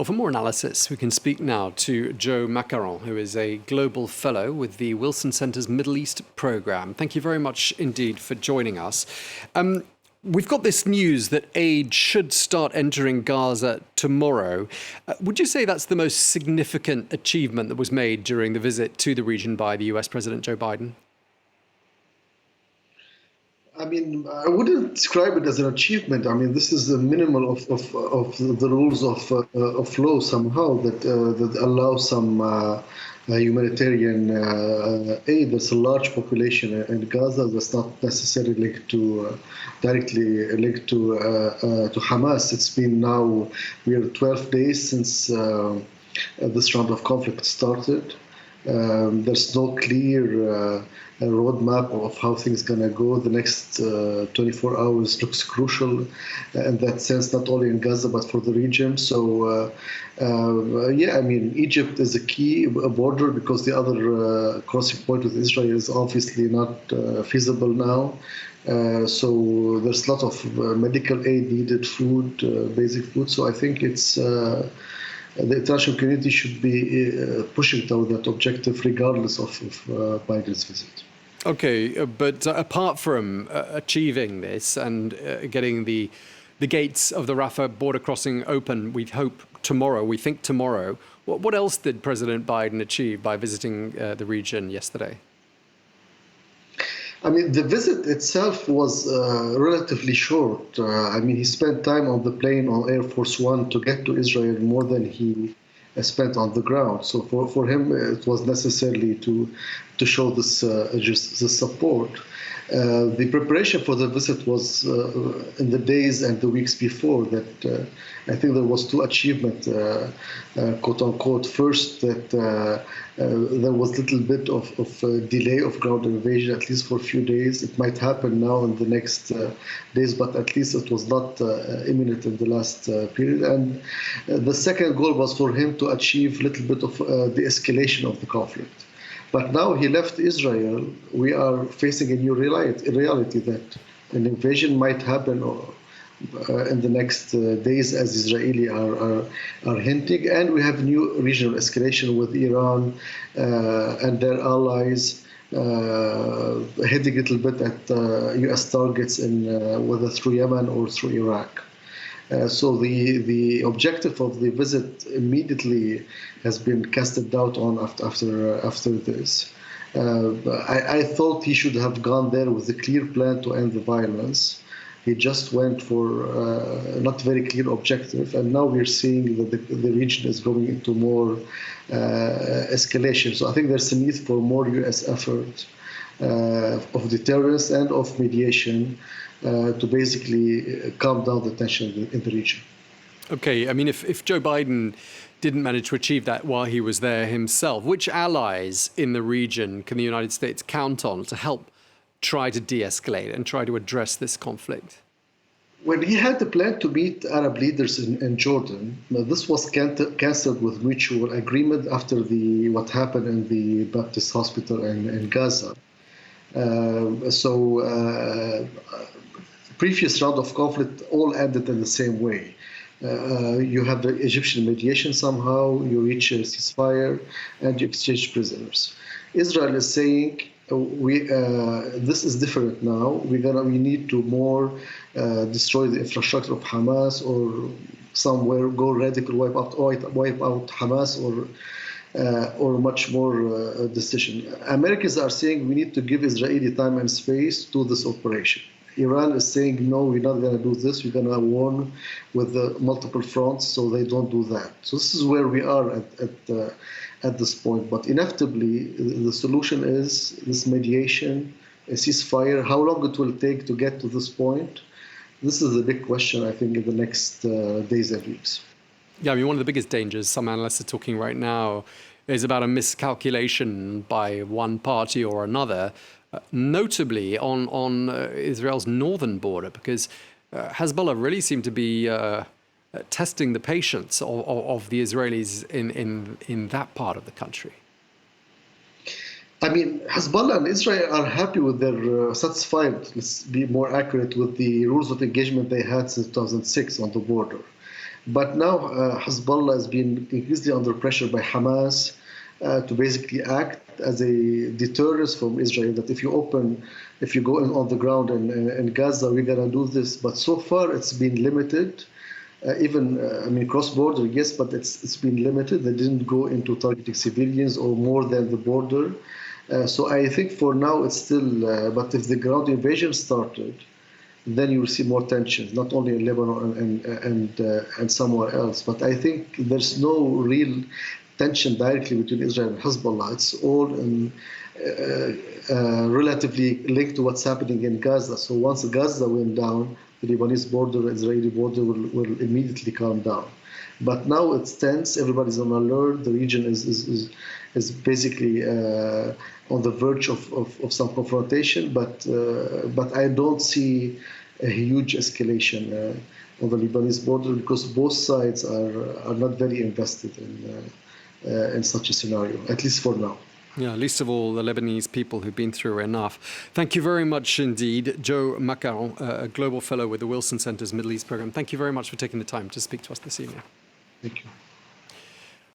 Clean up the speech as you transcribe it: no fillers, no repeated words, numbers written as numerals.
Well, for more analysis, we can speak now to Joe Macaron, who is a global fellow with the Wilson Center's Middle East program. Thank you very much indeed for joining us. We've got this news that aid should start entering Gaza tomorrow. Would you say that's the most significant achievement that was made during the visit to the region by the US President Joe Biden? I mean, I wouldn't describe it as an achievement. I mean, this is the minimal of the rules of law somehow that allow some humanitarian aid. There's a large population in Gaza that's not necessarily linked to directly linked to Hamas. It's been now we are 12 days since this round of conflict started. There's no clear roadmap of how things are going to go. The next 24 hours looks crucial in that sense, not only in Gaza, but for the region. So, I mean, Egypt is a key border because the other crossing point with Israel is obviously not feasible now. So there's a lot of medical aid needed, food, basic food. So I think it's the international community should be pushing toward that objective regardless of Biden's visit. Okay, but apart from achieving this and getting the gates of the Rafah border crossing open, we think tomorrow, what else did President Biden achieve by visiting the region yesterday? I mean, the visit itself was relatively short. I mean, he spent time on the plane on Air Force One to get to Israel more than he spent on the ground. So for him, it was necessarily to show this support. The preparation for the visit was in the days and the weeks before that. I think there was two achievements, quote unquote. First, that there was a little bit of delay of ground invasion, at least for a few days. It might happen now in the next days, but at least it was not imminent in the last period. And the second goal was for him to achieve a little bit of the escalation of the conflict. But now he left Israel, we are facing a new reality that an invasion might happen in the next days, as Israeli are hinting, and we have new regional escalation with Iran and their allies heading a little bit at U.S. targets in whether through Yemen or through Iraq. So the objective of the visit immediately has been casted doubt on after this. I thought he should have gone there with a clear plan to end the violence. He just went for not very clear objective, and now we're seeing that the region is going into more escalation. So I think there's a need for more U.S. effort of deterrence and of mediation to basically calm down the tension in the region. Okay, I mean, if Joe Biden didn't manage to achieve that while he was there himself, which allies in the region can the United States count on to help try to de-escalate and try to address this conflict? When he had the plan to meet Arab leaders in Jordan, this was cancelled with mutual agreement after what happened in the Baptist hospital in Gaza. Previous round of conflict all ended in the same way. You have the Egyptian mediation somehow, you reach a ceasefire, and you exchange prisoners. Israel is saying, this is different now. We need to more destroy the infrastructure of Hamas, or somewhere go radical, wipe out Hamas, or much more decision. Americans are saying we need to give Israeli time and space to this operation. Iran is saying, no, we're not going to do this. We're going to warn with the multiple fronts so they don't do that. So this is where we are at this point. But inevitably, the solution is this mediation, a ceasefire. How long it will take to get to this point? This is the big question, I think, in the next days and weeks. Yeah, I mean, one of the biggest dangers some analysts are talking right now is about a miscalculation by one party or another, notably on Israel's northern border, because Hezbollah really seemed to be testing the patience of the Israelis in that part of the country. I mean, Hezbollah and Israel are happy with their, satisfied, let's be more accurate, with the rules of engagement they had since 2006 on the border. But now Hezbollah has been increasingly under pressure by Hamas to basically act as a deterrent from Israel, that if you go in on the ground in Gaza, we're going to do this. But so far it's been limited. Cross-border, yes, but it's been limited. They didn't go into targeting civilians or more than the border. So I think for now it's still, but if the ground invasion started, then you will see more tensions, not only in Lebanon and somewhere else. But I think there's no real tension directly between Israel and Hezbollah. It's all relatively linked to what's happening in Gaza. So once Gaza went down, the Lebanese border, Israeli border will immediately calm down. But now it's tense. Everybody's on alert. The region is basically on the verge of some confrontation. But I don't see a huge escalation on the Lebanese border, because both sides are not very invested in such a scenario, at least for now. Yeah, least of all the Lebanese people who've been through enough. Thank you very much indeed, Joe Macaron, a global fellow with the Wilson Center's Middle East program. Thank you very much for taking the time to speak to us this evening. Thank you.